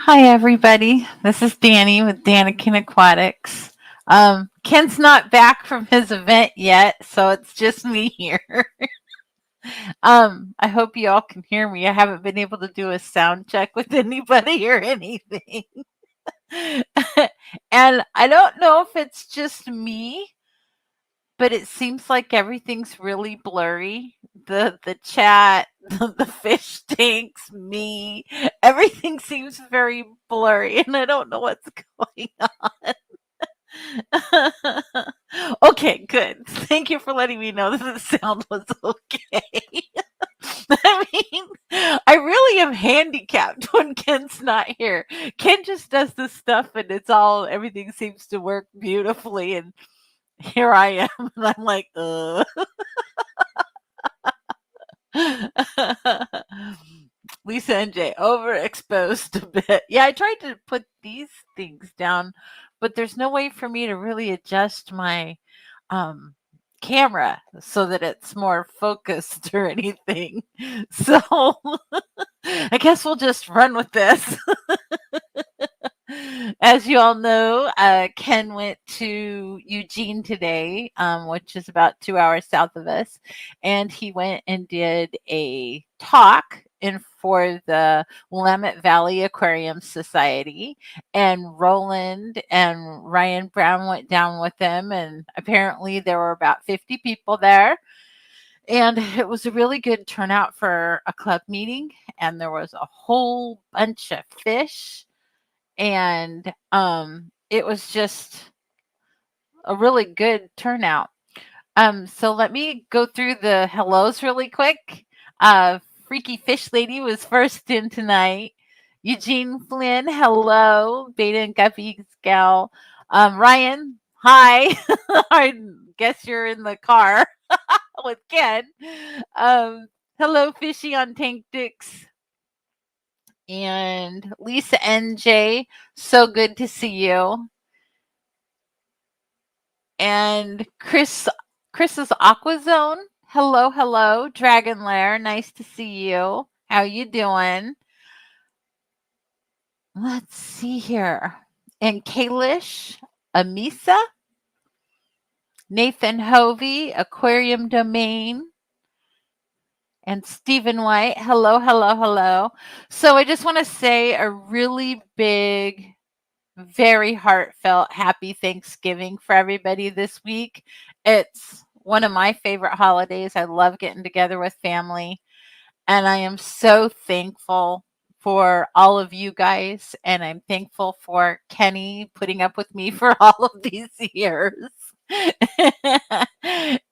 Hi, everybody. This is Danny with Danikin Aquatics. Ken's not back from his event yet, so it's just me here. I hope you all can hear me. I haven't been able to do a sound check with anybody or anything. And I don't know if it's just me, but it seems like everything's really blurry. The chat, the fish tanks, me, everything seems very blurry, and I don't know what's going on. Okay, good. Thank you for letting me know that the sound was okay. I mean, I really am handicapped when Ken's not here. Ken just does this stuff and everything seems to work beautifully. And here I am, and I'm like, Lisa and Jay, overexposed a bit. Yeah, I tried to put these things down, but there's no way for me to really adjust my um, camera so that it's more focused or anything. So I guess we'll just run with this. As you all know, Ken went to Eugene today, which is about 2 hours south of us, and he went and did a talk for the Willamette Valley Aquarium Society. And Roland and Ryan Brown went down with him, and apparently there were about 50 people there. And it was a really good turnout for a club meeting, and there was a whole bunch of fish and it was just a really good turnout. So let me go through the hellos really quick. Freaky Fish Lady was first in tonight. Eugene Flynn, hello. Beta and Guppy's gal. Ryan, hi. I guess you're in the car with Ken. Um, hello, Fishy on Tank Dicks. And Lisa NJ, so good to see you. And Chris's Aqua Zone. Hello, hello, Dragon Lair. Nice to see you. How you doing? Let's see here. And Kalish, Amisa, Nathan Hovey, Aquarium Domain, and Stephen White. Hello, hello, hello. So I just want to say a really big, very heartfelt happy Thanksgiving for everybody this week. It's one of my favorite holidays. I love getting together with family, and I am so thankful for all of you guys, and I'm thankful for Kenny putting up with me for all of these years.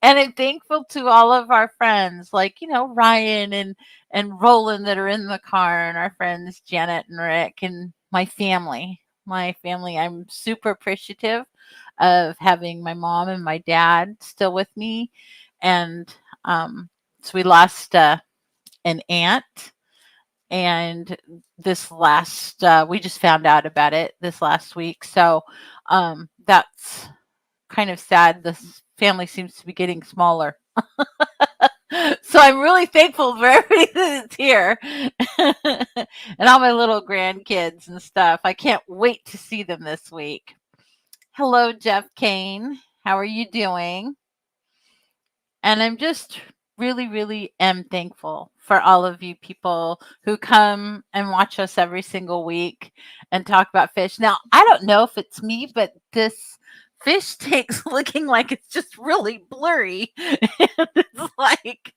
And I'm thankful to all of our friends like, Ryan and Roland that are in the car, and our friends Janet and Rick, and my family. My family, I'm super appreciative of having my mom and my dad still with me. And so we lost an aunt, and we just found out about it this last week. So that's kind of sad. This family seems to be getting smaller. So I'm really thankful for everybody that's here and all my little grandkids and stuff. I can't wait to see them this week. Hello, Jeff Kane. How are you doing? And I'm just really, really am thankful for all of you people who come and watch us every single week and talk about fish. Now, I don't know if it's me, but this fish tank's looking like it's just really blurry. It's like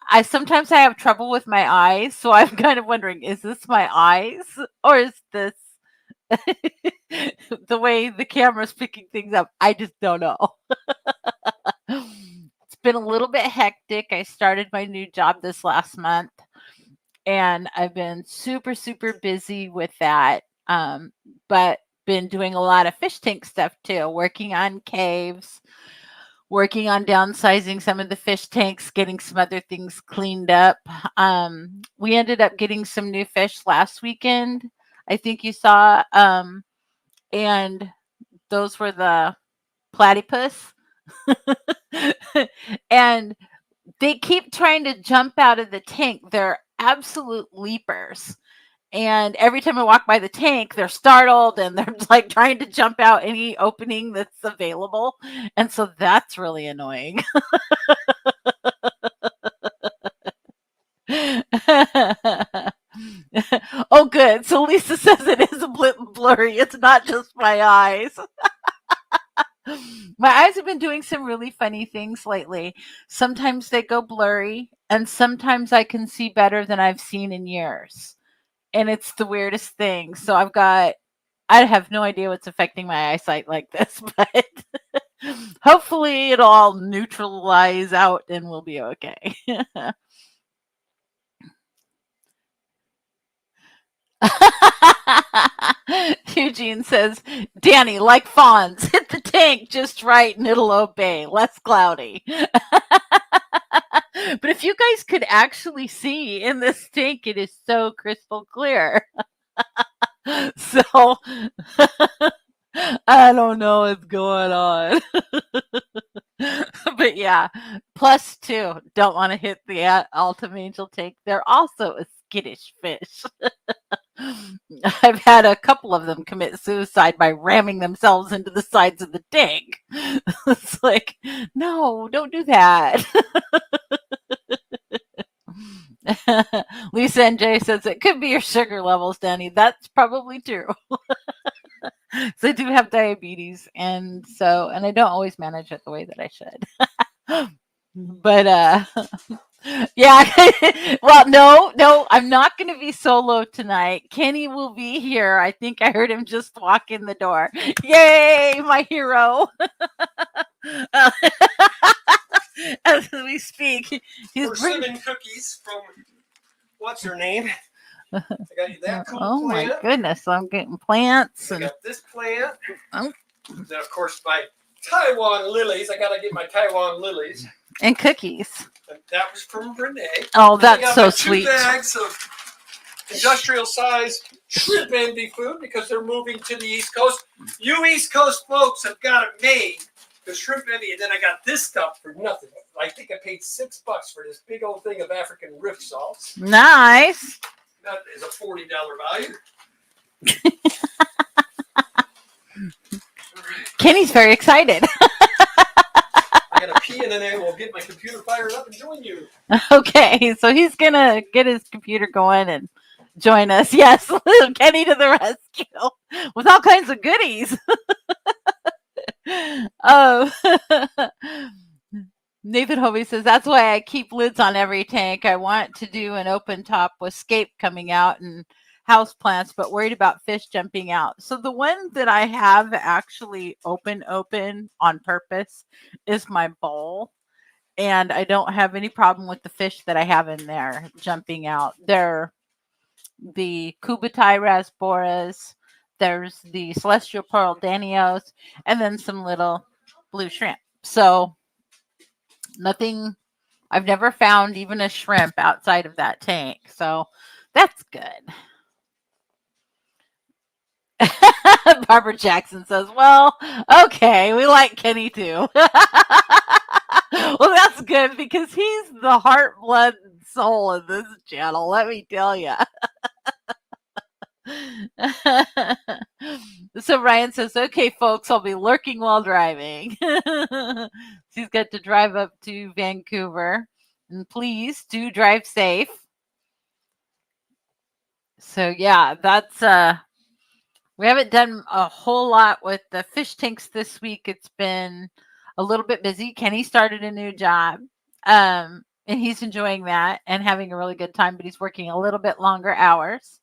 I sometimes I have trouble with my eyes, so I'm kind of wondering, is this my eyes or is this the way the camera's picking things up? I just don't know. It's been a little bit hectic. I started my new job this last month, and I've been super, super busy with that. But been doing a lot of fish tank stuff too, working on caves, working on downsizing some of the fish tanks, getting some other things cleaned up. We ended up getting some new fish last weekend. I think you saw, and those were the platypus. And they keep trying to jump out of the tank. They're absolute leapers. And every time I walk by the tank, they're startled and they're like trying to jump out any opening that's available. And so that's really annoying. Oh, good. So Lisa says it is a bit blurry. It's not just my eyes. My eyes have been doing some really funny things lately. Sometimes they go blurry, and sometimes I can see better than I've seen in years. And it's the weirdest thing. So I have no idea what's affecting my eyesight like this, but hopefully it'll all neutralize out and we'll be okay. Eugene says, Danny, like fawns, hit the tank just right and it'll obey. Less cloudy. But if you guys could actually see in this tank, it is so crystal clear. So I don't know what's going on. But yeah, plus two, don't want to hit the Ultimate Angel tank. They're also a skittish fish. I've had a couple of them commit suicide by ramming themselves into the sides of the tank. It's like, no, don't do that. Lisa and Jay says it could be your sugar levels, Danny. That's probably true. So I do have diabetes, and I don't always manage it the way that I should. But yeah. Well, no, I'm not going to be solo tonight. Kenny will be here. I think I heard him just walk in the door. Yay, my hero. Uh, as we speak, We're serving cookies from what's her name? I got you that cool oh plant. My goodness, I'm getting plants. I got this plant. Oh. Then of course my Taiwan lilies. I gotta get my Taiwan lilies. And cookies. And that was from Renee. Oh, that's so sweet. 2 bags of industrial size shrimp envy food because they're moving to the East Coast. You East Coast folks have got it made. The shrimp envy, and then I got this stuff for nothing. I think I paid $6 for this big old thing of African rift salts. Nice. That is a $40 value. Kenny's very excited. I got to pee and then I will get my computer fired up and join you. Okay, so he's gonna get his computer going and join us. Yes, Kenny to the rescue with all kinds of goodies. Oh. Nathan Hovey says, that's why I keep lids on every tank. I want to do an open top with scape coming out and house plants, but worried about fish jumping out. So the one that I have actually open on purpose is my bowl. And I don't have any problem with the fish that I have in there jumping out. They're the Kubutai rasboras. There's the celestial pearl danios, and then some little blue shrimp. So nothing, I've never found even a shrimp outside of that tank. So that's good. Barbara Jackson says, well, okay, we like Kenny too. Well, that's good because he's the heart, blood, and soul of this channel, let me tell you. So Ryan says, okay, folks, I'll be lurking while driving. He's got to drive up to Vancouver. And please do drive safe. So yeah, that's we haven't done a whole lot with the fish tanks this week. It's been a little bit busy. Kenny started a new job. And he's enjoying that and having a really good time, but he's working a little bit longer hours.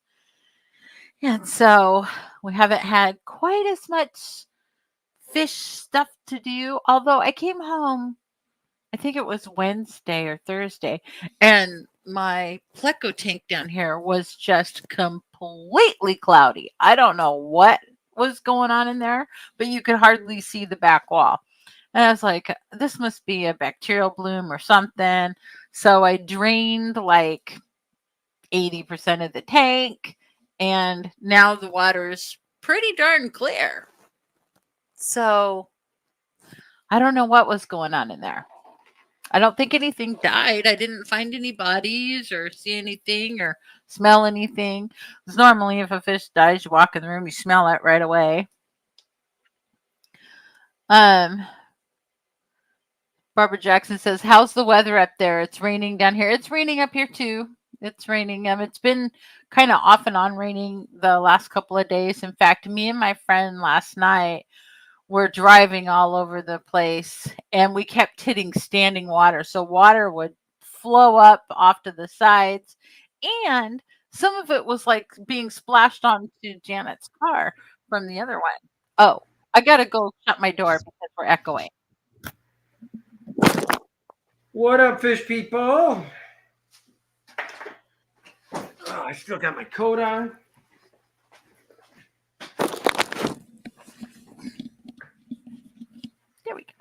And so we haven't had quite as much fish stuff to do. Although I came home, I think it was Wednesday or Thursday, and my pleco tank down here was just completely cloudy. I don't know what was going on in there, but you could hardly see the back wall. And I was like, this must be a bacterial bloom or something. So I drained like 80% of the tank. And now the water's pretty darn clear. So I don't know what was going on in there. I don't think anything died. I didn't find any bodies or see anything or smell anything. 'Cause normally, if a fish dies, you walk in the room, you smell it right away. Um, Barbara Jackson says, "How's the weather up there? It's raining down here. It's raining up here too. It's raining. It's been kind of off and on raining the last couple of days. In fact, me and my friend last night were driving all over the place, and we kept hitting standing water. So water would flow up off to the sides, and some of it was like being splashed onto Janet's car from the other one. Oh, I gotta go shut my door because we're echoing. What up, fish people? Oh, I still got my coat on. There we go.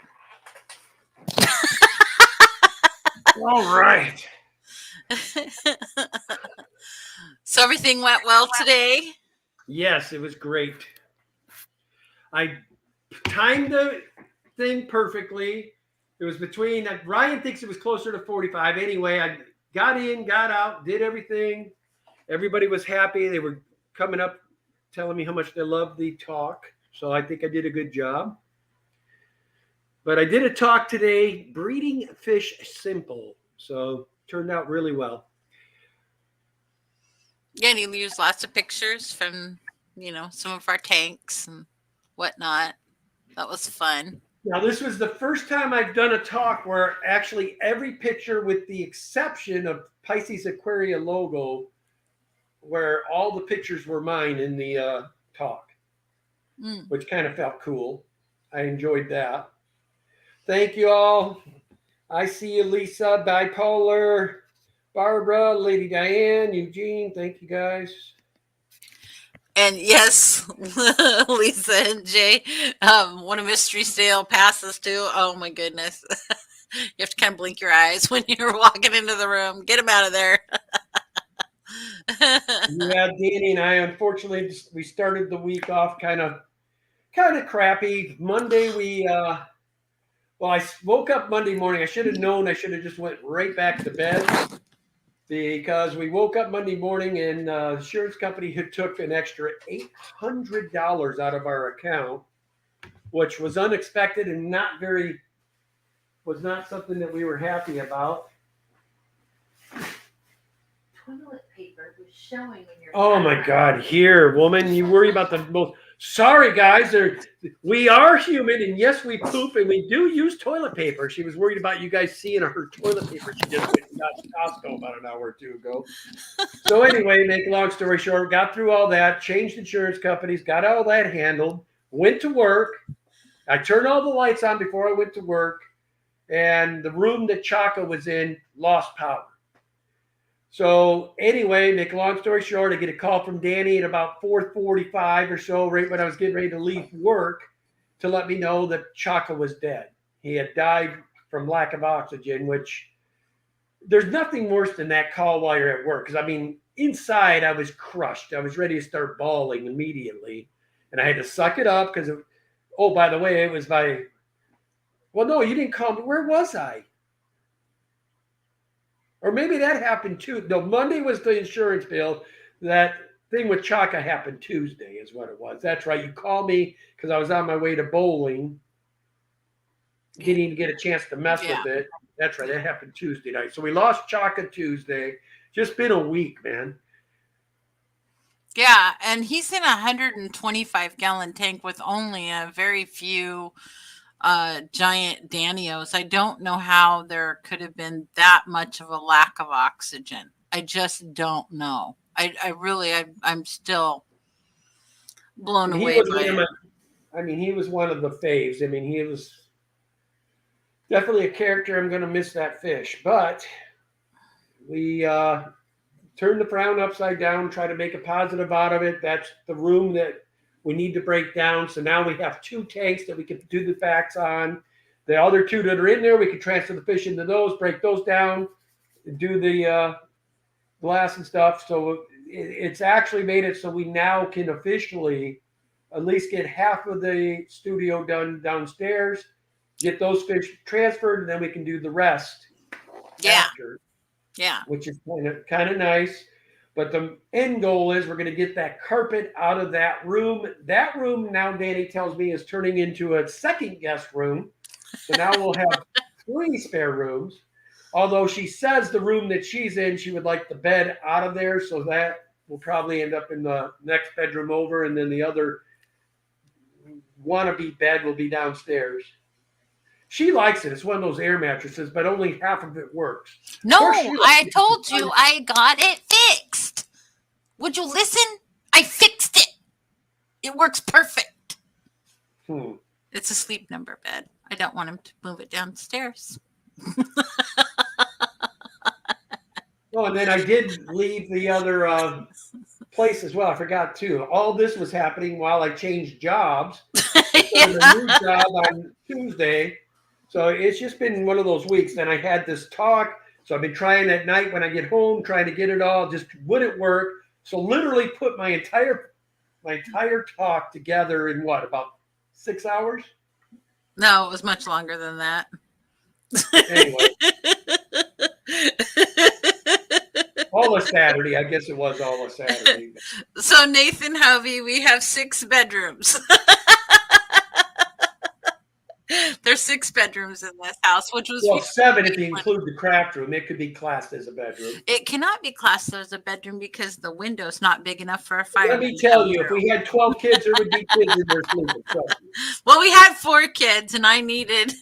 All right. So everything went well today? Yes, it was great. I timed the thing perfectly. It was between, Ryan thinks it was closer to 45. Anyway, I got in, got out, did everything. Everybody was happy. They were coming up telling me how much they loved the talk. So I think I did a good job. But I did a talk today, breeding fish simple. So turned out really well. Yeah, and he used lots of pictures from, some of our tanks and whatnot. That was fun. Now, this was the first time I've done a talk where actually every picture, with the exception of Pisces Aquaria logo, where all the pictures were mine in the talk, which kind of felt cool. I enjoyed that. Thank you all. I see you, Lisa, Bipolar, Barbara, Lady Diane, Eugene. Thank you, guys. And yes, Lisa and Jay, when a mystery sale passes too, oh my goodness. You have to kind of blink your eyes when you're walking into the room. Get them out of there. Yeah, Danny and I, unfortunately, we started the week off kind of crappy. Monday, I woke up Monday morning. I should have known. I should have just went right back to bed, because we woke up Monday morning and the insurance company had took an extra $800 out of our account, which was unexpected and was not something that we were happy about. Toilet paper was showing in your. Oh my God! Here, woman, you worry about the most. Sorry, guys. We are human, and yes, we poop, and we do use toilet paper. She was worried about you guys seeing her toilet paper. She just went and got to Costco about an hour or two ago. So anyway, make a long story short, got through all that, changed insurance companies, got all that handled, went to work. I turned all the lights on before I went to work, and the room that Chaka was in lost power. So anyway, make a long story short, I get a call from Danny at about 4:45 or so, right when I was getting ready to leave work, to let me know that Chaka was dead. He had died from lack of oxygen, which there's nothing worse than that call while you're at work. Because, inside I was crushed. I was ready to start bawling immediately. And I had to suck it up because, by the way, it was well, no, you didn't call me. Where was I? Or maybe that happened too. No, Monday was the insurance bill. That thing with Chaka happened Tuesday is what it was. That's right. You called me because I was on my way to bowling. Didn't even get a chance to mess with it. That's right. That happened Tuesday night. So we lost Chaka Tuesday. Just been a week, man. Yeah, and he's in a 125-gallon tank with only a very few giant Danios. I don't know how there could have been that much of a lack of oxygen. I just don't know. I'm still blown away by it. He was one of the faves. He was definitely a character. I'm going to miss that fish. But we turned the frown upside down, try to make a positive out of it. That's the room that we need to break down. So now we have 2 tanks that we can do the facts on. The other 2 that are in there, we can transfer the fish into those, break those down, do the glass and stuff. So it's actually made it so we now can officially at least get half of the studio done downstairs get those fish transferred, and then we can do the rest after. Yeah. Which is kind of nice. But the end goal is we're going to get that carpet out of that room. That room now, Danny tells me, is turning into a second guest room. So now we'll have 3 spare rooms. Although she says the room that she's in, she would like the bed out of there. So that will probably end up in the next bedroom over. And then the other wannabe bed will be downstairs. She likes it. It's one of those air mattresses, but only half of it works. No, I told you I got it fixed. Would you listen? I fixed it. It works perfect. It's a sleep number bed. I don't want him to move it downstairs. Oh, and then I did leave the other place as well. I forgot too. All this was happening while I changed jobs. I started a new job on Tuesday. So it's just been one of those weeks. Then I had this talk. So I've been trying at night when I get home, trying to get it all. Just wouldn't work. So literally put my entire talk together in what, about 6 hours? No, it was much longer than that. Anyway. All of Saturday. I guess it was all of Saturday. So Nathan Hovey, we have 6 bedrooms. There's 6 bedrooms in this house, which was 7 if you include the craft room. It could be classed as a bedroom. It cannot be classed as a bedroom because the window's not big enough for a fire. Let me tell you, if we had 12 kids, there would be kids in there sleeping. Well, we had 4 kids, and I needed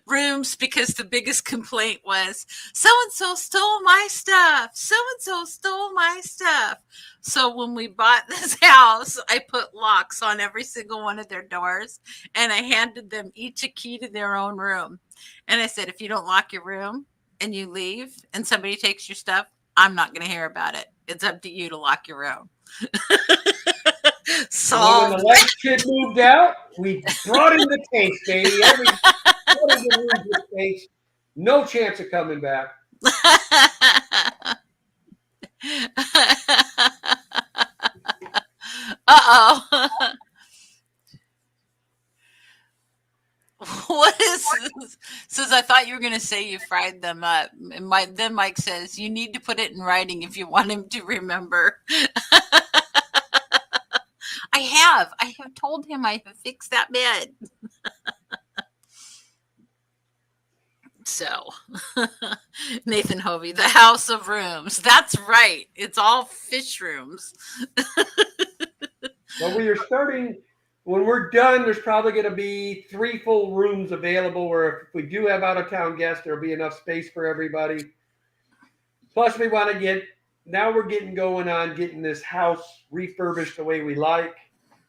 rooms because the biggest complaint was so-and-so stole my stuff. So-and-so stole my stuff. So when we bought this house, I put locks on every single one of their doors, and I handed them each a key to their own room. And I said, if you don't lock your room and you leave and somebody takes your stuff, I'm not going to hear about it. It's up to you to lock your room. So when the last kid moved out, we brought in the tanks, baby. Tanks. No chance of coming back. Uh-oh. What is this? Says, I thought you were going to say you fried them up. And then Mike says, you need to put it in writing if you want him to remember. I have told him I have fixed that bed. So, Nathan Hovey, the house of rooms. That's right. It's all fish rooms. Well, we are starting, when we're done, there's probably going to be 3 full rooms available where if we do have out-of-town guests, there'll be enough space for everybody. Plus, we want to now we're getting going on getting this house refurbished the way we like.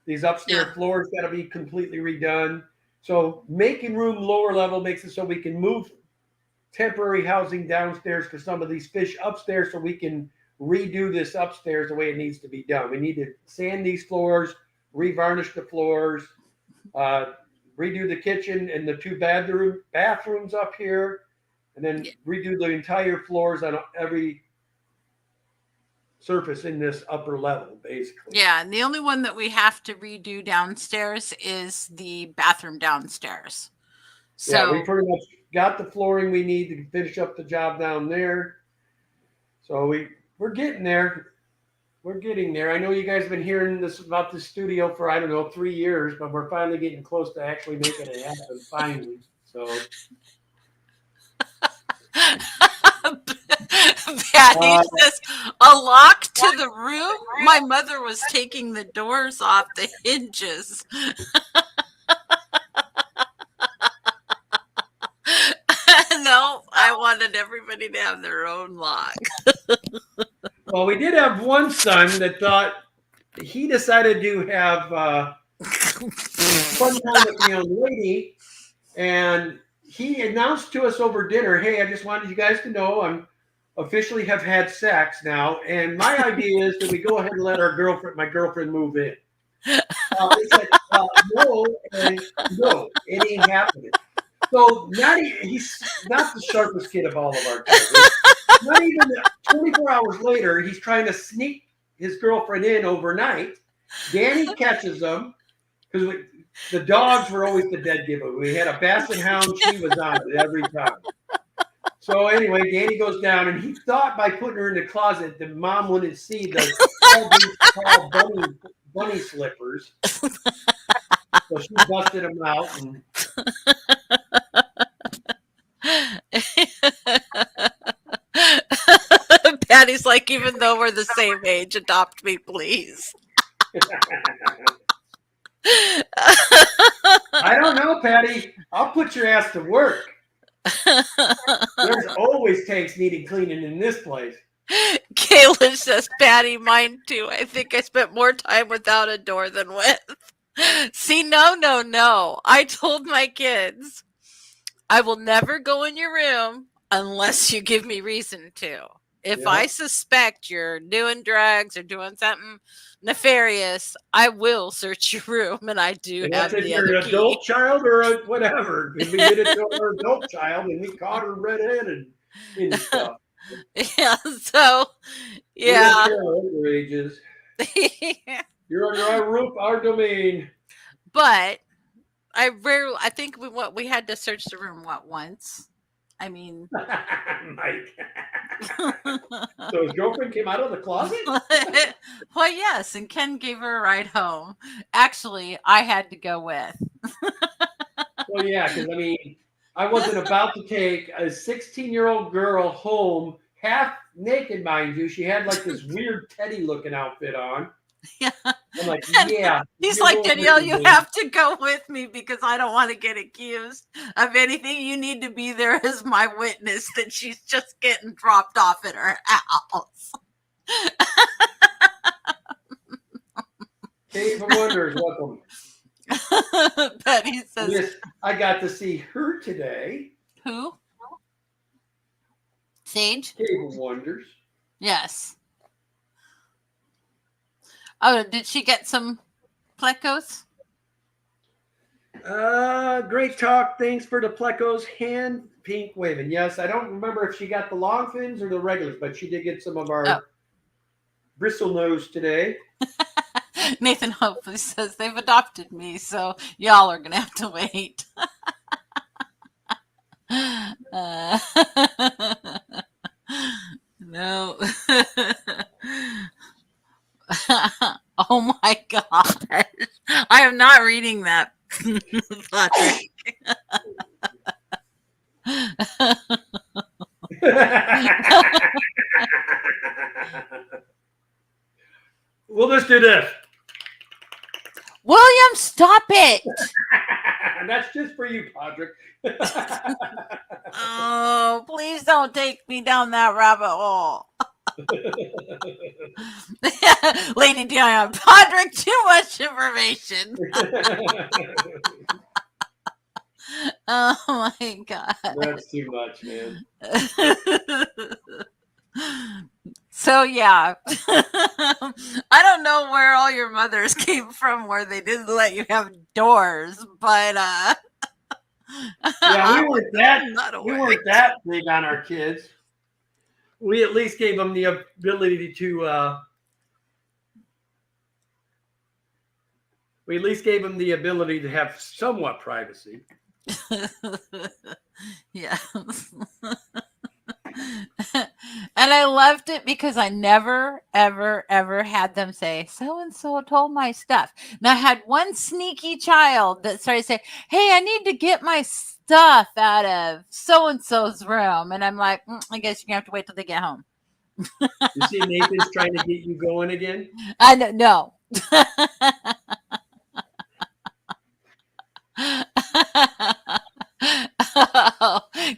These upstairs floors got to be completely redone. So making room lower level makes it so we can move temporary housing downstairs for some of these fish upstairs so we can redo this upstairs the way it needs to be done. We need to sand these floors, revarnish the floors, redo the kitchen and the 2 bathrooms up here, and then redo the entire floors on every surface in this upper level, basically. Yeah, and the only one that we have to redo downstairs is the bathroom downstairs. So we pretty much got the flooring we need to finish up the job down there. So we're getting there. We're getting there. I know you guys have been hearing about this studio for, 3 years, but we're finally getting close to actually making it happen, finally. So Patty says, a lock to the room? My mother was taking the doors off the hinges. No, I wanted everybody to have their own lock. Well, we did have one son that thought he decided to have fun time with the young lady, and he announced to us over dinner, hey, I just wanted you guys to know I'm officially have had sex now, and my idea is that we go ahead and let my girlfriend move in. He said, no, and no, it ain't happening. So he's not the sharpest kid of all of our kids. Not even 24 hours later, he's trying to sneak his girlfriend in overnight. Danny catches him, because the dogs were always the dead giveaway. We had a Basset Hound. She was on it every time. So anyway, Danny goes down, and he thought by putting her in the closet, the mom wouldn't see all these tall bunny slippers. So she busted them out. And Patty's like, even though we're the same age, adopt me, please. I don't know, Patty. I'll put your ass to work. There's always tanks needing cleaning in this place. Kayla says, Patty, mine too. I think I spent more time without a door than with. See, no. I told my kids, I will never go in your room unless you give me reason to. If I suspect you're doing drugs or doing something nefarious, I will search your room, and I do have the other key. If you're an adult child or whatever, if we did it to our adult child and we caught her red-handed and stuff. Yeah, so, yeah. Ages. You're under our roof, our domain. But I think we had to search the room, once? I mean, Mike. So his girlfriend came out of the closet? Well, yes, and Ken gave her a ride home. Actually, I had to go with. Well, yeah, because I mean, I wasn't about to take a 16-year-old girl home, half naked, mind you. She had like this weird Teddy-looking outfit on. Yeah. I'm like, yeah. He's like, Danielle, you have to go with me because I don't want to get accused of anything. You need to be there as my witness that she's just getting dropped off at her house. Cave of Wonders, welcome. Betty says, yes, I got to see her today. Who? Sage? Cave of Wonders. Yes. Oh, did she get some plecos? Great talk. Thanks for the plecos. Hand pink waving. Yes, I don't remember if she got the long fins or the regulars, but she did get some of our bristle nose today. Nathan hopefully says they've adopted me, so y'all are gonna have to wait. No. Oh my gosh. I am not reading that. We'll just do this. William, stop it. That's just for you, Patrick. Oh, please don't take me down that rabbit hole. Lady Diana, Patrick, too much information. Oh my god. That's too much, man. So yeah. I don't know where all your mothers came from where they didn't let you have doors, but yeah, we weren't that big on our kids. We at least gave them the ability to have somewhat privacy. Yeah. And I loved it because I never, ever, ever had them say, so-and-so told my stuff. And I had one sneaky child that started saying, hey, I need to get my stuff out of so-and-so's room. And I'm like, I guess you're going to have to wait till they get home. You see Nathan's trying to get you going again? I don't know.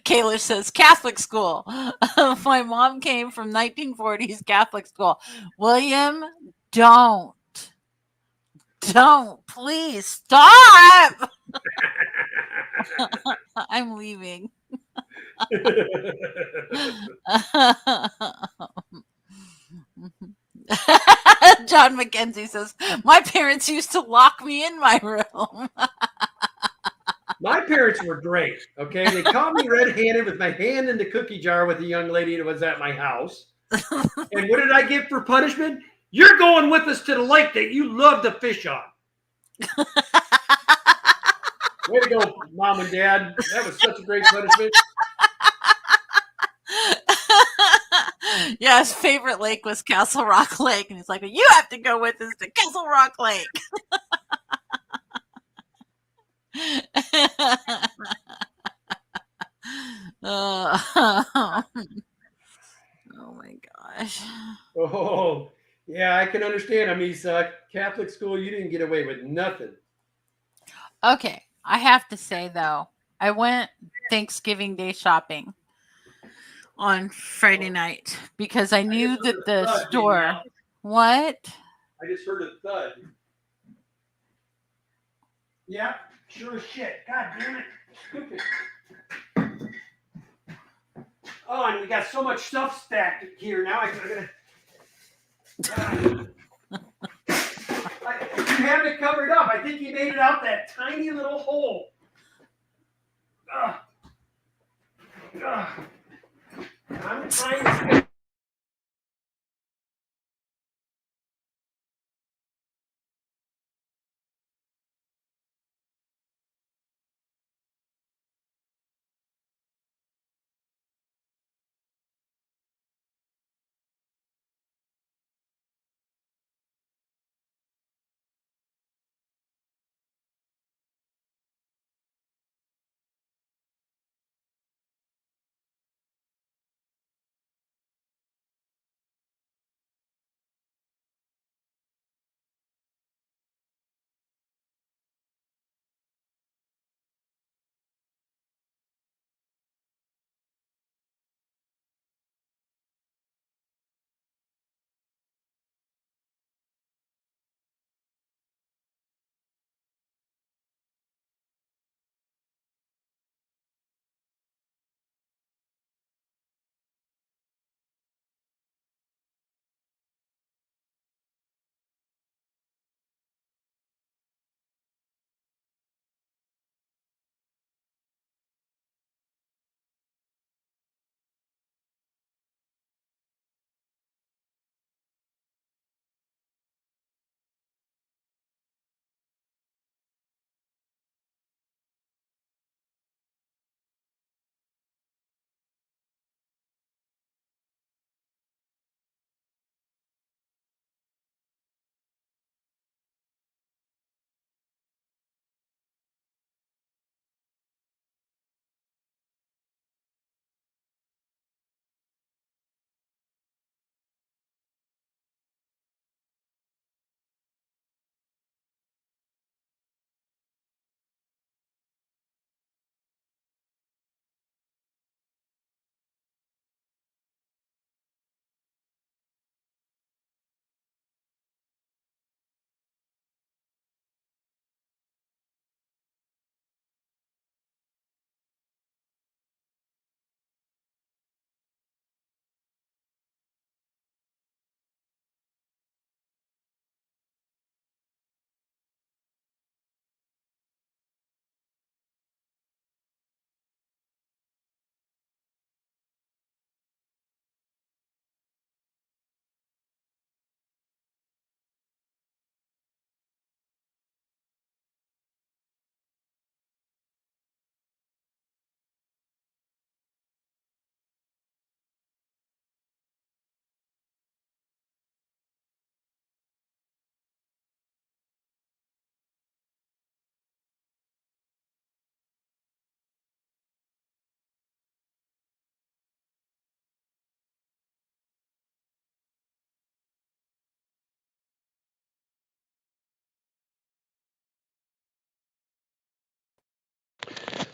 Kayla says Catholic school. My mom came from 1940s Catholic school. William, don't please stop. I'm leaving. John McKenzie says my parents used to lock me in my room. My parents were great. Okay, they caught me red-handed with my hand in the cookie jar with a young lady that was at my house. And what did I get for punishment? You're going with us to the lake that you love to fish on. Way to go, Mom and Dad. That was such a great punishment. Yeah, his favorite lake was Castle Rock Lake, and he's like, "You have to go with us to Castle Rock Lake." Oh my gosh. Oh, yeah, I can understand. I mean, he's Catholic school. You didn't get away with nothing. Okay, I have to say though, I went Thanksgiving Day shopping on Friday night because I knew that the thud, store. Danielle. What? I just heard a thud. Yeah, sure as shit. God damn it. Stupid. Oh, and we got so much stuff stacked here now. I'm gonna. You have it covered up. I think you made it out that tiny little hole. Ugh. Ugh. I'm trying to.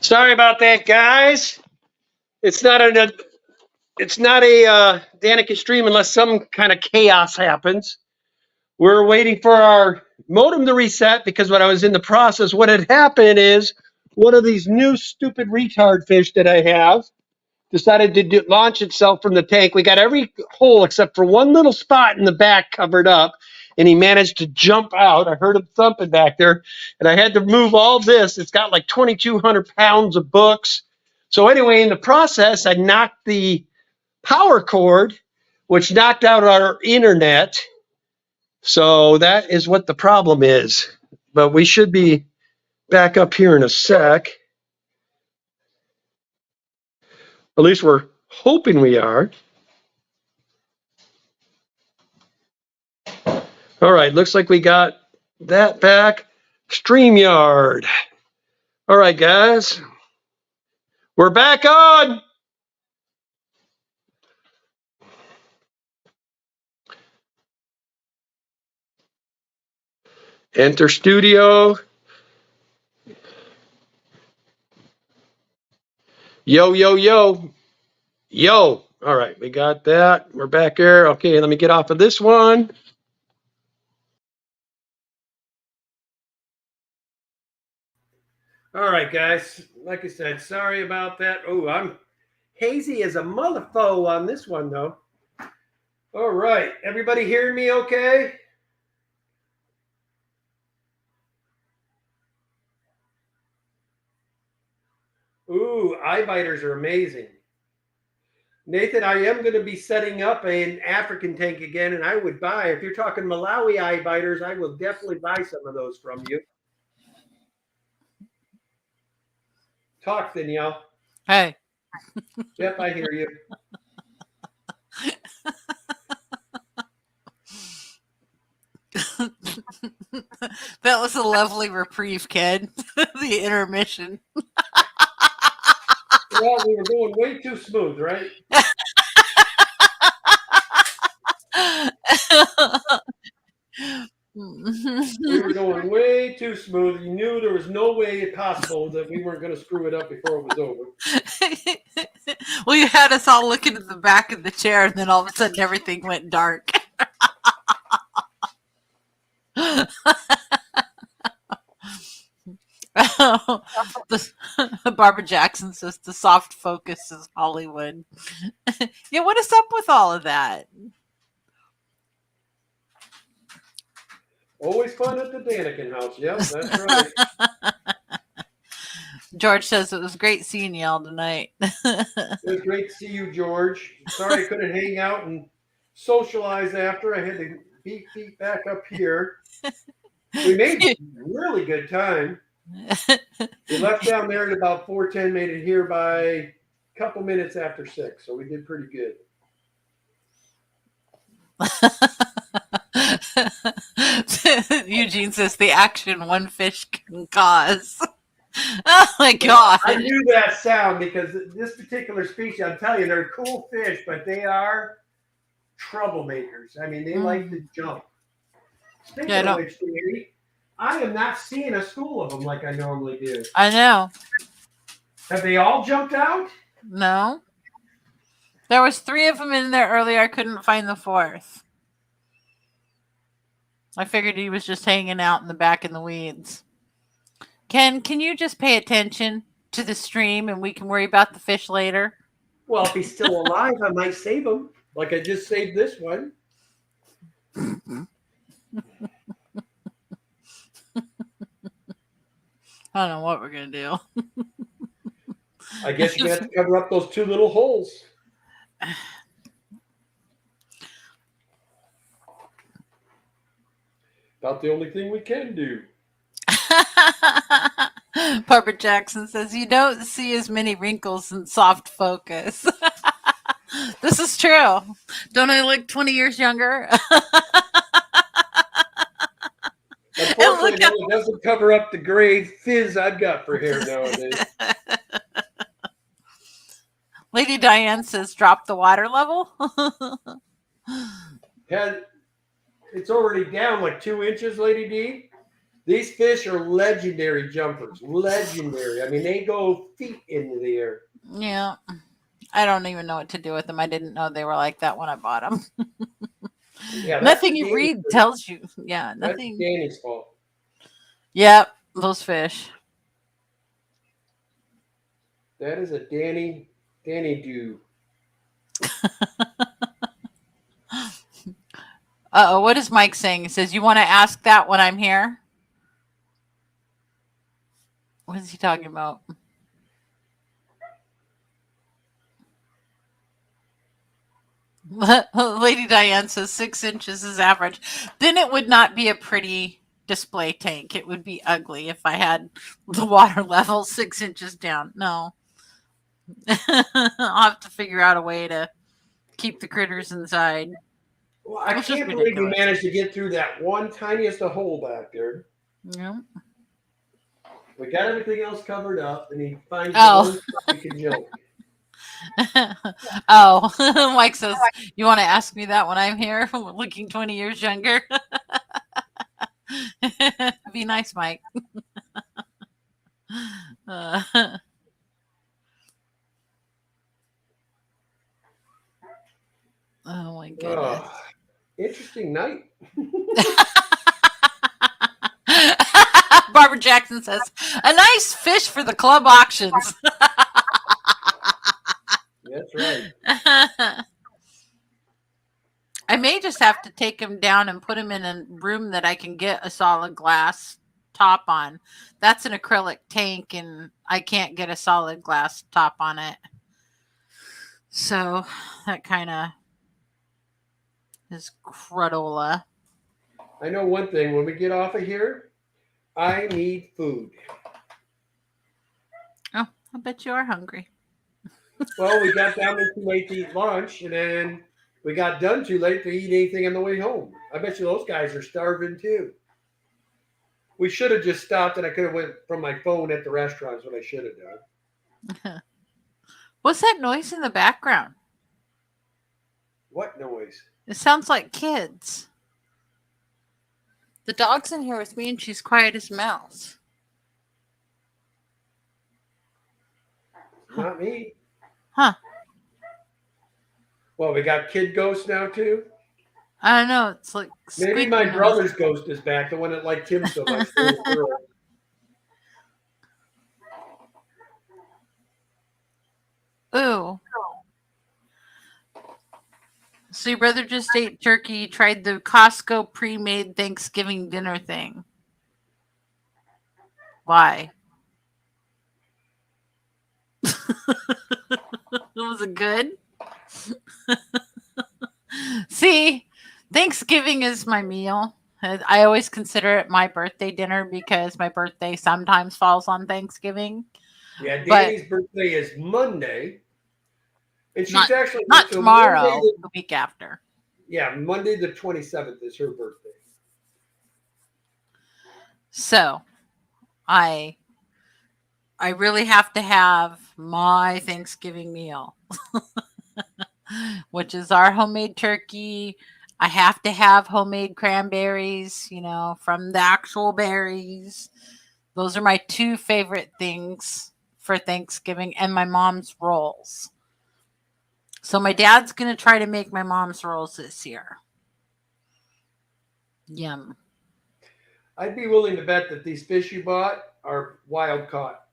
Sorry about that, guys. It's not a Danica stream unless some kind of chaos happens. We're waiting for our modem to reset because when I was in the process, what had happened is one of these new stupid retard fish that I have decided to launch itself from the tank. We got every hole except for one little spot in the back covered up, and he managed to jump out. I heard him thumping back there, and I had to move all this. It's got like 2,200 pounds of books. So anyway, in the process, I knocked the power cord, which knocked out our internet. So that is what the problem is. But we should be back up here in a sec. At least we're hoping we are. All right, looks like we got that back. StreamYard. All right, guys. We're back on. Enter studio. Yo, yo, yo. Yo. All right, we got that. We're back there. Okay, let me get off of this one. All right, guys. Like I said, sorry about that. Oh, I'm hazy as a motherfucker on this one, though. All right. Everybody hearing me okay? Ooh, eye biters are amazing. Nathan, I am going to be setting up an African tank again, and I would buy, if you're talking Malawi eye biters, I will definitely buy some of those from you. Talk, Danielle. Hey. Yep, I hear you. That was a lovely reprieve, kid. The intermission. Well, we were going way too smooth, right? We were going way too smooth. You knew there was no way possible that we weren't going to screw it up before it was over. Well, you had us all looking at the back of the chair, and then all of a sudden everything went dark. Barbara Jackson says the soft focus is Hollywood. Yeah, what is up with all of that? Always fun at the Daniken house. Yep, that's right. George says it was great seeing y'all tonight. It was great to see you, George. Sorry I couldn't hang out and socialize after. I had to beat feet back up here. We made really good time. We left down there at about 4:10, made it here by a couple minutes after 6, so we did pretty good. Eugene says the action one fish can cause. Oh my god. I knew that sound because this particular species, I'm telling you, they're cool fish, but they are troublemakers. I mean, they like to jump. Speaking of which, I am not seeing a school of them like I normally do. I know. Have they all jumped out? No. There was 3 of them in there earlier. I couldn't find the 4th. I figured he was just hanging out in the back in the weeds. Ken, can you just pay attention to the stream and we can worry about the fish later? Well, if he's still alive, I might save him. Like I just saved this one. I don't know what we're going to do. I guess you have to cover up those 2 little holes. About the only thing we can do. Barbara Jackson says, you don't see as many wrinkles in soft focus. This is true. Don't I look 20 years younger? Unfortunately, it doesn't cover up the gray fizz I've got for hair nowadays. Lady Diane says, drop the water level. It's already down like 2 inches, Lady D. These fish are legendary jumpers. Legendary. I mean, they go feet into the air. Yeah. I don't even know what to do with them. I didn't know they were like that when I bought them. Yeah, nothing you read tells you. Yeah, nothing. That's Danny's fault. Yep, those fish. That is a Danny do. Uh-oh, what is Mike saying? He says, you want to ask that when I'm here? What is he talking about? Lady Diane says 6 inches is average. Then it would not be a pretty display tank. It would be ugly if I had the water level 6 inches down. No. I'll have to figure out a way to keep the critters inside. Well, I It's just can't believe you ridiculous. managed to get through that one tiniest of hole back there. Yeah. We got everything else covered up, and he finds Oh. the one spot he can joke. Oh, Mike says, you want to ask me that when I'm here, looking 20 years younger? Be nice, Mike. Uh, oh, my goodness. Oh, interesting night. Barbara Jackson says, a nice fish for the club auctions. That's right. I may just have to take him down and put him in a room that I can get a solid glass top on. That's an acrylic tank, and I can't get a solid glass top on it. So that kind of is crudola. I know one thing. When we get off of here, I need food. Oh, I bet you are hungry. Well, we got down there too late to eat lunch, and then we got done too late to eat anything on the way home. I bet you those guys are starving too. We should have just stopped, and I could have went from my phone at the restaurant. Is what I should have done. What's that noise in the background? What noise? It sounds like kids. The dog's in here with me, and she's quiet as a mouse. Not me. Huh. Well, we got kid ghosts now too. I don't know. It's like Maybe my brother's ghost is back, the one that liked him so much. Ooh. So your brother just ate turkey, tried the Costco pre-made Thanksgiving dinner thing. Why? Was it good? See, Thanksgiving is my meal. I always consider it my birthday dinner because my birthday sometimes falls on Thanksgiving. Yeah, Danny's birthday is Monday. And she's actually not so tomorrow, Monday the week after. Yeah, Monday the 27th is her birthday. So I really have to have my Thanksgiving meal, which is our homemade turkey. I have to have homemade cranberries, from the actual berries. Those are my two favorite things for Thanksgiving, and my mom's rolls. So my dad's going to try to make my mom's rolls this year. Yum. I'd be willing to bet that these fish you bought are wild caught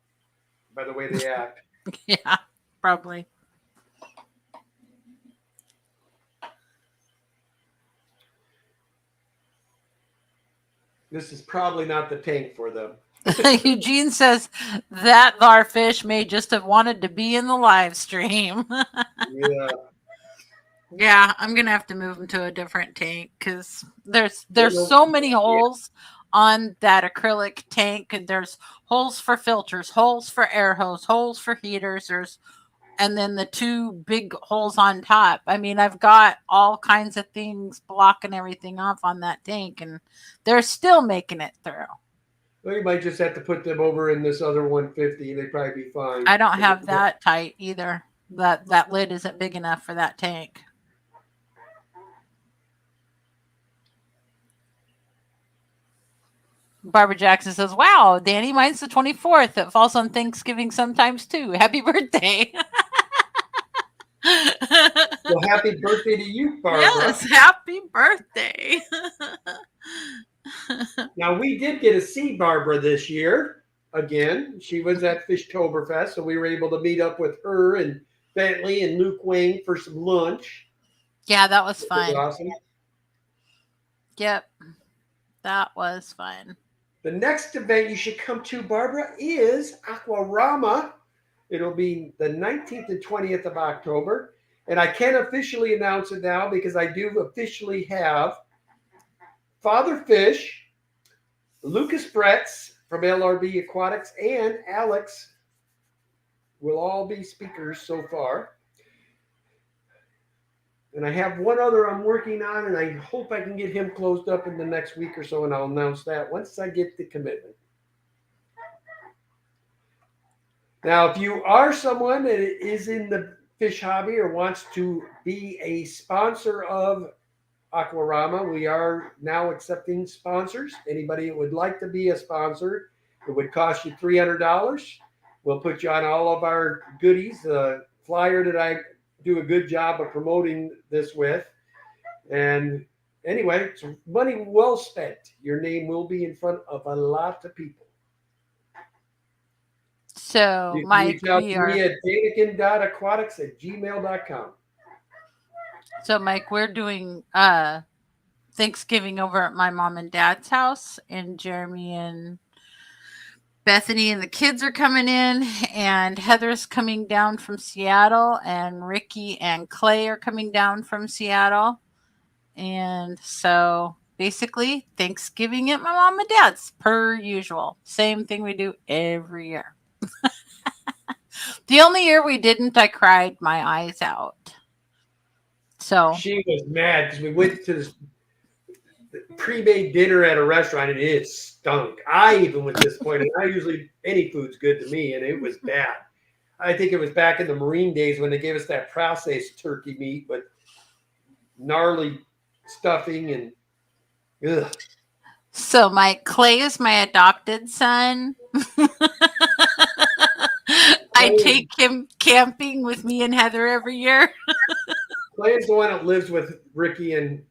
by the way they act. Yeah, probably. This is probably not the tank for them. Eugene says that our fish may just have wanted to be in the live stream. Yeah. Yeah, I'm gonna have to move them to a different tank because there's so many holes on that acrylic tank, and there's holes for filters, holes for air hose, holes for heaters. And then the two big holes on top. I mean, I've got all kinds of things blocking everything off on that tank, and they're still making it through. Well, you might just have to put them over in this other 150. They'd probably be fine. I don't have that tight either. That lid isn't big enough for that tank. Barbara Jackson says, wow, Danny, mine's the 24th. It falls on Thanksgiving sometimes too. Happy birthday. Well, happy birthday to you, Barbara. Yes, happy birthday. Now, we did get to see Barbara this year. Again, she was at Fishtoberfest, so we were able to meet up with her and Bentley and Luke Wayne for some lunch. Yeah, that was fun. Awesome. Yep, that was fun. The next event you should come to, Barbara, is Aquarama. It'll be the 19th and 20th of October. And I can't officially announce it now because I do officially have Father Fish, Lucas Bretz from LRB Aquatics and Alex will all be speakers so far. And I have one other I'm working on, and I hope I can get him closed up in the next week or so, and I'll announce that once I get the commitment. Now, if you are someone that is in the fish hobby or wants to be a sponsor of Aquarama, we are now accepting sponsors. Anybody that would like to be a sponsor, it would cost you $300. We'll put you on all of our goodies, the flyer that I do a good job of promoting this with. And anyway, it's money well spent. Your name will be in front of a lot of people. So, You can Mike, reach out we to are. me at danikin.aquatics@gmail.com. So, Mike, we're doing Thanksgiving over at my mom and dad's house, and Jeremy and Bethany and the kids are coming in, and Heather's coming down from Seattle, and Ricky and Clay are coming down from Seattle. And so basically, Thanksgiving at my mom and dad's, per usual. Same thing we do every year. The only year we didn't, I cried my eyes out. So She was mad because we went to this pre-made dinner at a restaurant and it stunk. I even was disappointed. I usually any food's good to me, and it was bad. I think it was back in the Marine days when they gave us that processed turkey meat with gnarly stuffing and ugh. So my Clay is my adopted son. I take him camping with me and Heather every year. Clay is the one that lives with Ricky and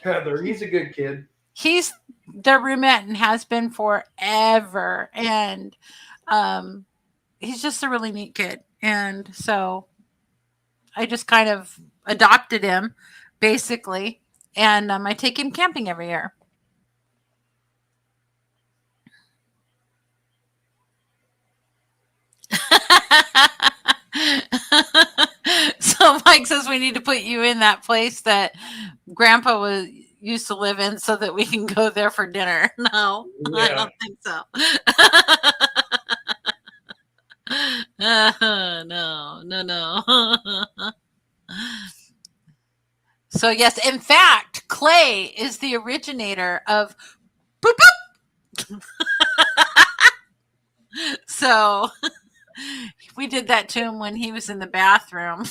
Heather. He's a good kid. He's their roommate and has been forever. And he's just a really neat kid. And so I just kind of adopted him, basically. And I take him camping every year. So Mike says we need to put you in that place that Grandpa used to live in so that we can go there for dinner. No, Yeah. I don't think so. No. So yes, in fact, Clay is the originator of boop boop. So we did that to him when he was in the bathroom.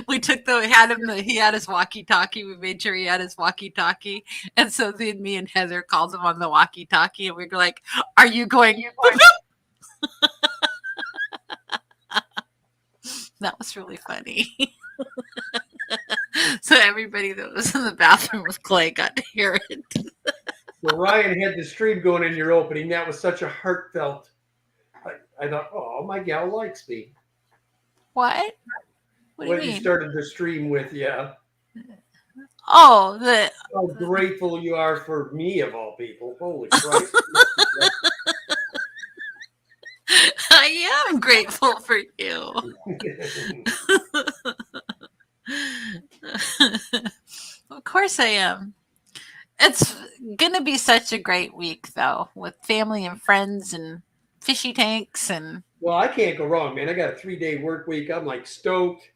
We took he had his walkie-talkie. We made sure he had his walkie-talkie. And so then me and Heather called him on the walkie-talkie, and we were like, are you going? That was really funny. So everybody that was in the bathroom with Clay got to hear it. So Ryan had the stream going in your opening. That was such a heartfelt. I thought, oh, my gal likes me. What? What do you mean? You started the stream with, yeah. Oh, How grateful you are for me, of all people. Holy Christ. I am grateful for you. Of course I am. It's going to be such a great week, though, with family and friends and fishy tanks. And well, I can't go wrong, man. I got a 3-day work week. I'm like stoked.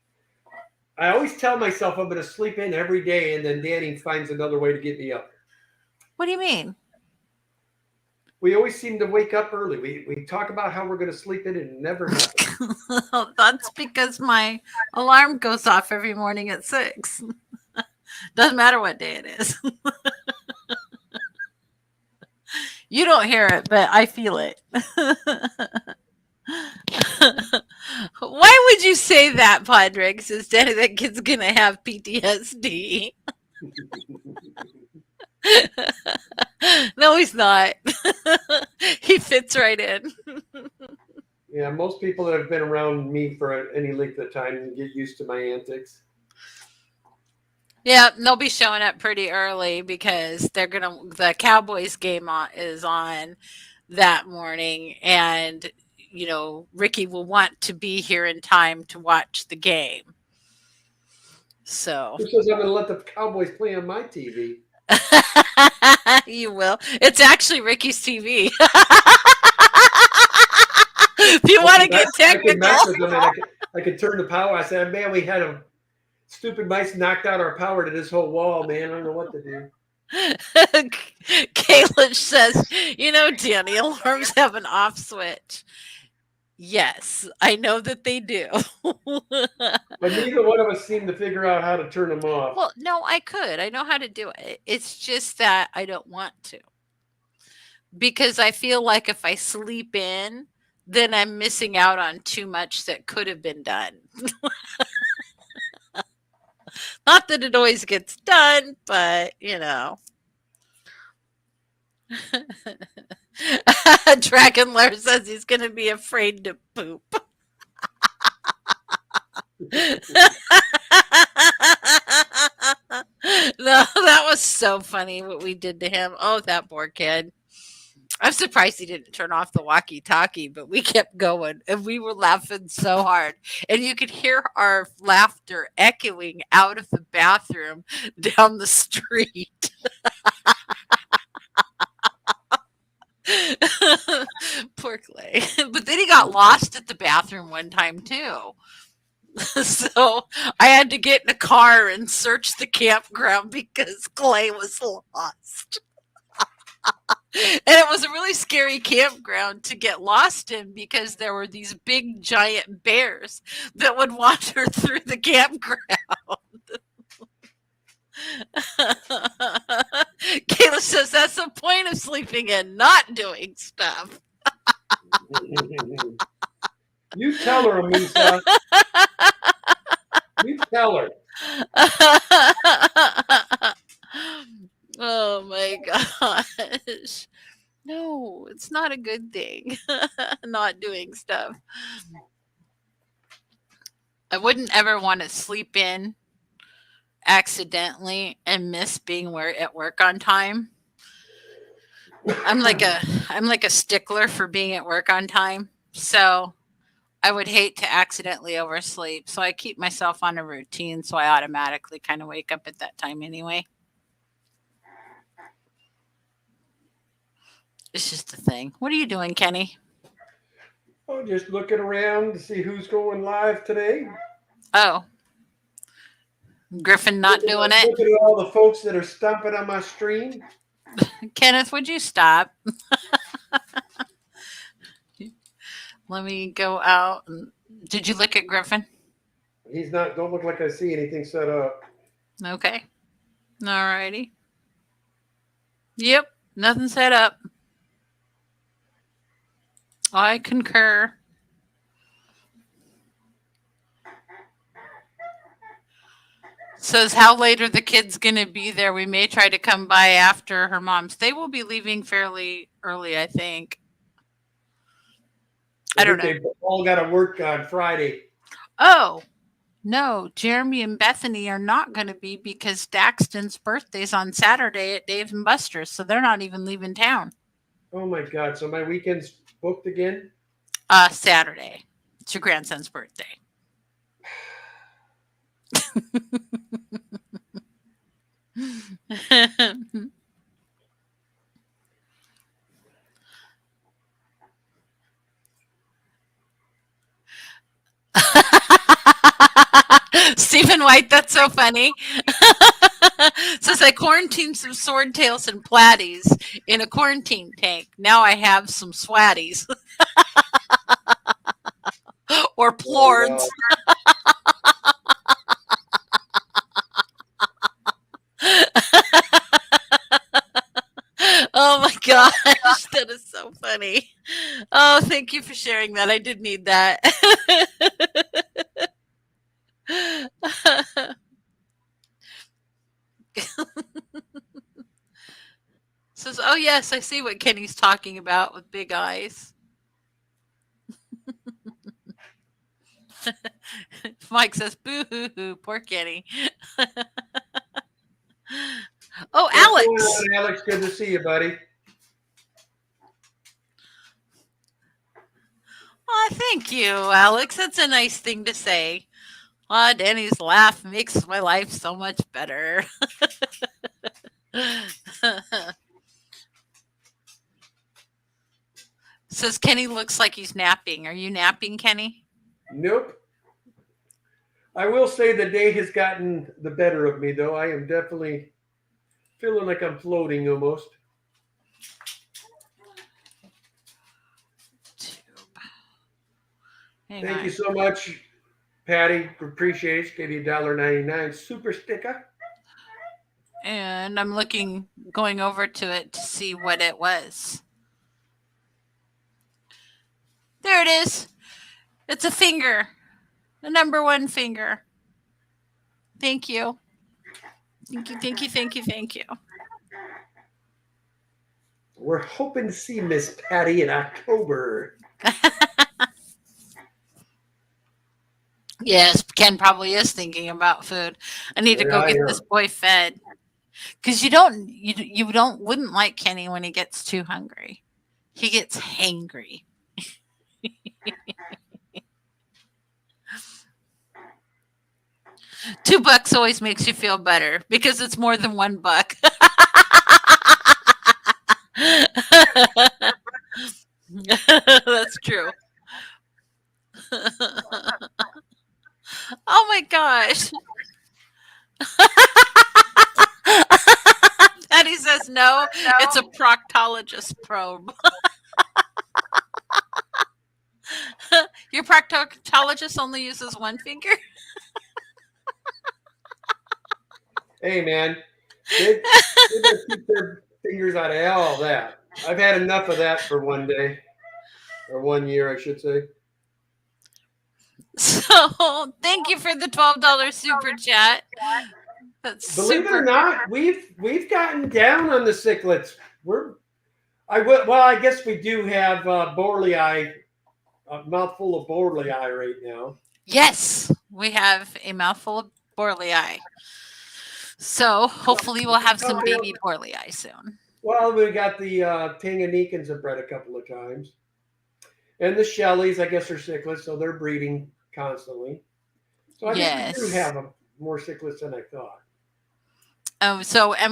I always tell myself I'm going to sleep in every day, and then Danny finds another way to get me up. What do you mean? We always seem to wake up early. We talk about how we're going to sleep in, and it never happens. That's because my alarm goes off every morning at 6. Doesn't matter what day it is. You don't hear it, but I feel it. Why would you say that, Podrix, instead of that kid's going to have PTSD? No, he's not. He fits right in. Yeah, most people that have been around me for any length of time get used to my antics. Yeah, they'll be showing up pretty early because the Cowboys game is on that morning, and Ricky will want to be here in time to watch the game. So Who says I'm going to let the Cowboys play on my TV? you will. It's actually Ricky's TV. If you want to get I could mess technical. with them, and I could turn the power. I said, man, we had a stupid mice knocked out our power to this whole wall, man. I don't know what to do. Kalish says, Danny, alarms have an off switch. Yes, I know that they do. But neither one of us seem to figure out how to turn them off. Well, no, I could. I know how to do it. It's just that I don't want to. Because I feel like if I sleep in, then I'm missing out on too much that could have been done. Not that it always gets done, but Dragon Lair says he's going to be afraid to poop. No, that was so funny what we did to him. Oh, that poor kid. I'm surprised he didn't turn off the walkie-talkie, but we kept going and we were laughing so hard. And you could hear our laughter echoing out of the bathroom down the street. Poor Clay. But then he got lost at the bathroom one time too. So I had to get in a car and search the campground because Clay was lost. And it was a really scary campground to get lost in because there were these big giant bears that would wander through the campground. Kayla says that's the point of sleeping in, not doing stuff. You tell her, Amisa. You tell her. Oh my gosh. No, it's not a good thing. Not doing stuff. I wouldn't ever want to sleep in accidentally and miss being at work on time. I'm like a stickler for being at work on time. So I would hate to accidentally oversleep. So I keep myself on a routine so I automatically kind of wake up at that time anyway. It's just a thing. What are you doing, Kenny? Oh, just looking around to see who's going live today. Oh. Griffin not doing it? Looking at all the folks that are stomping on my stream. Kenneth, would you stop? Let me go out. Did you look at Griffin? He's not, don't look like I see anything set up. Okay. All righty. Yep. Nothing set up. I concur. Says, how late are the kids going to be there? We may try to come by after her mom's. They will be leaving fairly early, I think. I don't know. They've all got to work on Friday. Oh, no. Jeremy and Bethany are not going to be because Daxton's birthday's on Saturday at Dave and Buster's, so they're not even leaving town. Oh, my God. So my weekend's booked again? Saturday. It's your grandson's birthday. Stephen White, that's so funny. Says I quarantined some swordtails and platies in a quarantine tank. Now I have some swatties. Or plords. Oh my gosh, that is so funny. Oh, thank you for sharing that. I did need that. Says, oh yes, I see what Kenny's talking about with big eyes. Mike says, boo hoo hoo, poor Kenny. Oh, Alex. What's going on, Alex? Good to see you, buddy. Oh, thank you, Alex. That's a nice thing to say. Ah, Danny's laugh makes my life so much better. Says Kenny looks like he's napping. Are you napping, Kenny? Nope. I will say the day has gotten the better of me, though. I am definitely feeling like I'm floating almost. Hang Thank on. you so much, Patty. Appreciate it. Gave you $1.99 super sticker. And I'm going over to it to see what it was. There it is. It's a finger. The number one finger. Thank you. Thank you, thank you, thank you, thank you. We're hoping to see Miss Patty in October. Yes, Ken probably is thinking about food. I need to go Yeah, get yeah. this boy fed. Because wouldn't like Kenny when he gets too hungry. He gets hangry. $2 always makes you feel better because it's more than $1. That's true. Oh my gosh. Patty says no, it's a proctologist probe. Your proctologist only uses one finger? Hey, man, they better keep their fingers out of all that. I've had enough of that for one day, or 1 year, I should say. So thank you for the $12 super chat. That's Believe it or super. not, we've gotten down on the cichlids. I guess we do have Borley, a mouthful of Borley right now. Yes, we have a mouthful of Borley. So hopefully we'll have some baby Borley soon. Well, we got the Tanganyikans have bred a couple of times. And the Shelleys, I guess, are cichlids, so they're breeding constantly. So I guess we do have more cichlids than I thought. And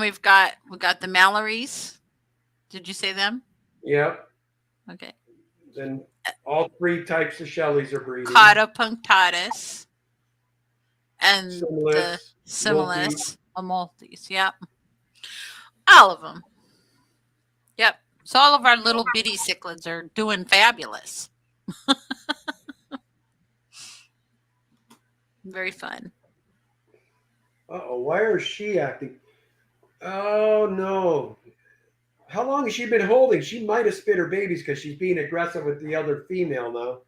we've got the Mallorys. Did you say them? Yep. Okay. Then all three types of Shelleys are breeding. Cauda punctatus and Similis, the Similis Maltese. Yep. All of them. Yep. So all of our little bitty cichlids are doing fabulous. Very fun. Uh-oh, why is she acting? Oh, no. How long has she been holding? She might have spit her babies because she's being aggressive with the other female now.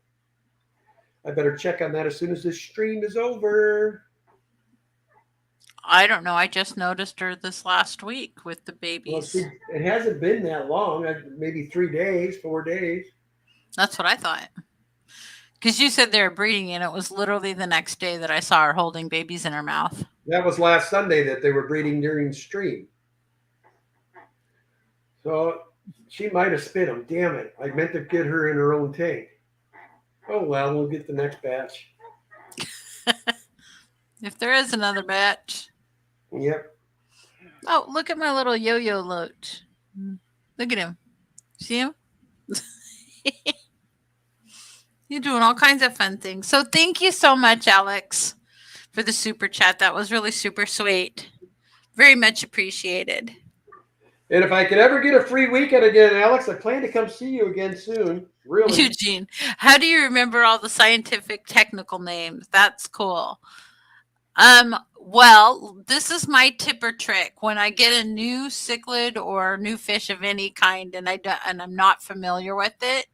I better check on that as soon as this stream is over. I don't know. I just noticed her this last week with the babies. Well, it hasn't been that long. Maybe 3 days, 4 days. That's what I thought. Because you said they were breeding, and it was literally the next day that I saw her holding babies in her mouth. That was last Sunday that they were breeding during stream. So she might have spit them. Damn it. I meant to get her in her own tank. Oh, well, we'll get the next batch. If there is another batch. Yep. Oh, look at my little yo-yo loach. Look at him. See him? You're doing all kinds of fun things. So thank you so much, Alex, for the super chat. That was really super sweet. Very much appreciated. And if I could ever get a free weekend again, Alex, I plan to come see you again soon. Really. Eugene, how do you remember all the scientific technical names? That's cool. Well, this is my tip or trick. When I get a new cichlid or new fish of any kind and I'm not familiar with it,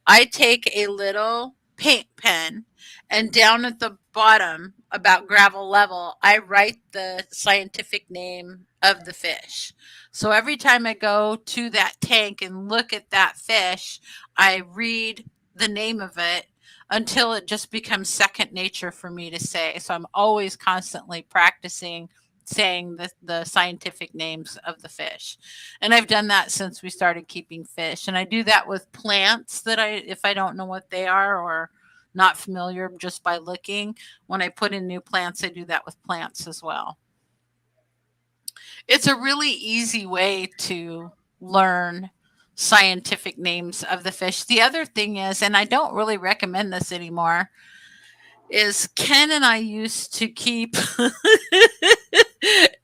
I take a little paint pen and down at the bottom about gravel level, I write the scientific name of the fish. So every time I go to that tank and look at that fish, I read the name of it until it just becomes second nature for me to say. So I'm always constantly practicing saying the scientific names of the fish. And I've done that since we started keeping fish. And I do that with plants that if I don't know what they are, or not familiar just by looking. When I put in new plants, I do that with plants as well. It's a really easy way to learn scientific names of the fish. The other thing is, and I don't really recommend this anymore, is Ken and I used to keep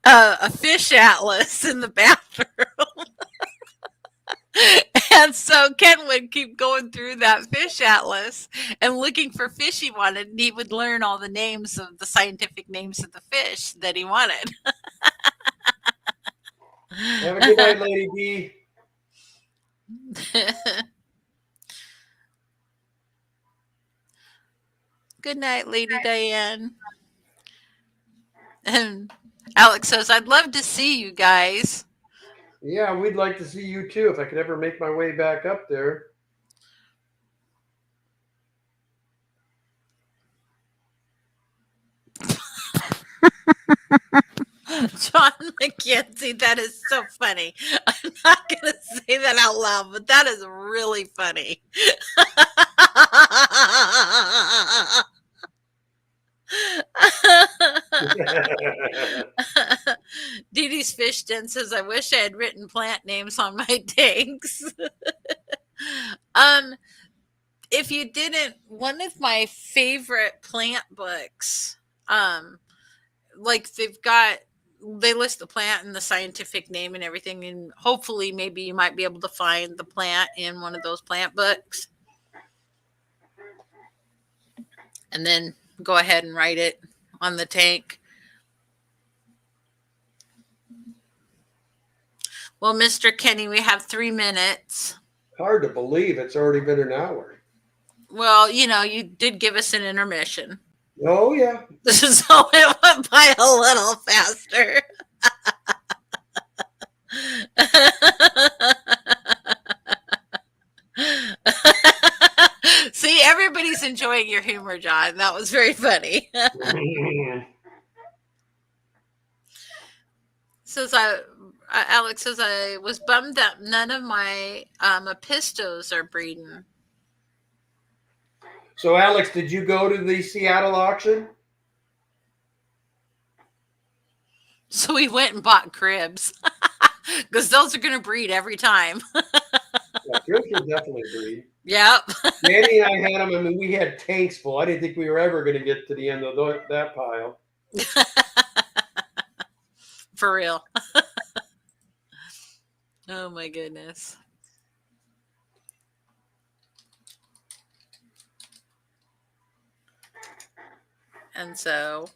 a fish atlas in the bathroom. And so Ken would keep going through that fish atlas and looking for fish he wanted, and he would learn all the names of the scientific names of the fish that he wanted. Have a good night, Lady D. Good night, Lady Diane. And Alex says, I'd love to see you guys. Yeah, we'd like to see you too if I could ever make my way back up there. John McKenzie, that is so funny. I'm not going to say that out loud, but that is really funny. Dee Dee's Fish Den says, I wish I had written plant names on my tanks. If you didn't, one of my favorite plant books, like they list the plant and the scientific name and everything, and hopefully maybe you might be able to find the plant in one of those plant books and then go ahead and write it on the tank. Well, Mr. Kenny, we have 3 minutes. Hard to believe it's already been an hour. Well, you did give us an intermission. Oh, yeah. So it went by a little faster. See, everybody's enjoying your humor, John. That was very funny. Alex says, I was bummed that none of my apistos are breeding. So, Alex, did you go to the Seattle auction? So we went and bought cribs because those are going to breed every time. Yeah, cribs will definitely breed. Yep. Danny and I had them. I mean, we had tanks full. I didn't think we were ever going to get to the end of that pile. For real. Oh, my goodness. And so,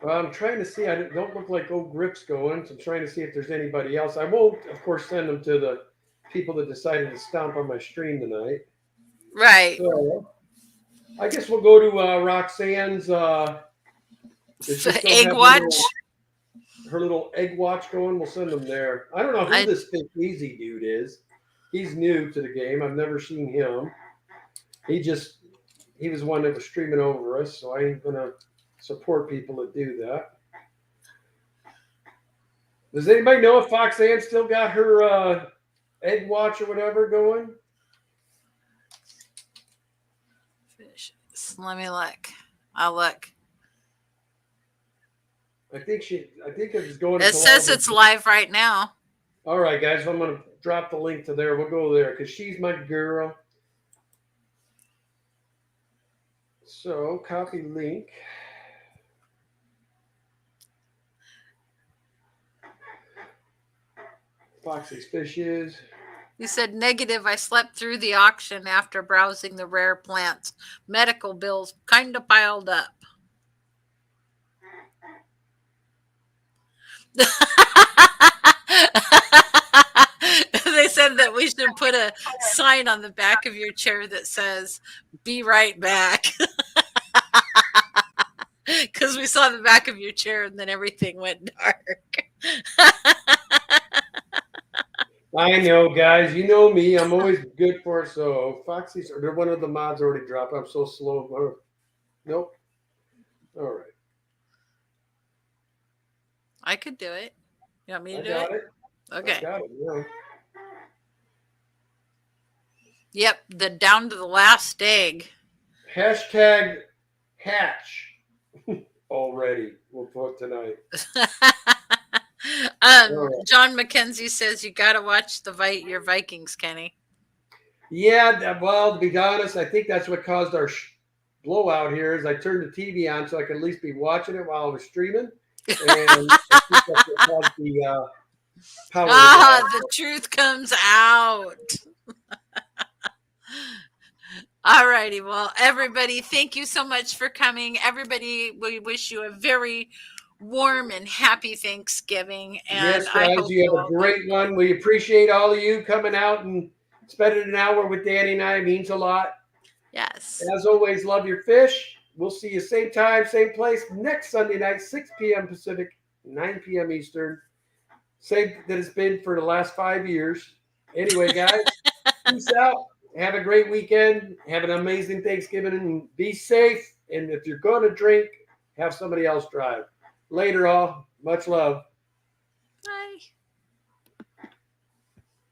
well, I'm trying to see. I don't look like old Grip's going, so I'm trying to see if there's anybody else. I won't, of course, send them to the people that decided to stomp on my stream tonight. Right. So, I guess we'll go to Roxanne's egg watch. Her little egg watch going. We'll send them there. I don't know who this Fish Easy dude is. He's new to the game. I've never seen him. He was one that was streaming over us, so I ain't gonna support people that do that. Does anybody know if Fox Ann still got her egg watch or whatever going? Let me look. I'll look. I think it's going. It says it's live right now. All right, guys, I'm gonna drop the link to there. We'll go there because she's my girl. So copy link. Foxy's Fishes. You said negative. I slept through the auction after browsing the rare plants. Medical bills kind of piled up. They said that we should put a sign on the back of your chair that says, "Be right back." Because we saw the back of your chair and then everything went dark. I know, guys. You know me. I'm always good for it. So Foxy's, or one of the mods already dropped. I'm so slow. Nope. All right. I could do it. You want me to do it? Okay. I got it, yeah. Yep, the down to the last egg. Hashtag hatch already. We'll put tonight. John McKenzie says you got to watch your Vikings, Kenny. Yeah, well, to be honest, I think that's what caused our blowout here. Is I turned the TV on so I could at least be watching it while I was streaming, and I think that's what caused the power. The truth comes out. All righty. Well, everybody, thank you so much for coming. Everybody, we wish you a very warm and happy Thanksgiving. And yes, guys, you have a great one. We appreciate all of you coming out and spending an hour with Danny and I. It means a lot. Yes. As always, love your fish. We'll see you same time, same place next Sunday night, 6 p.m. Pacific, 9 p.m. Eastern. Same that it's been for the last 5 years. Anyway, guys, peace out. Have a great weekend. Have an amazing Thanksgiving and be safe. And if you're going to drink, have somebody else drive. Later, all. Much love.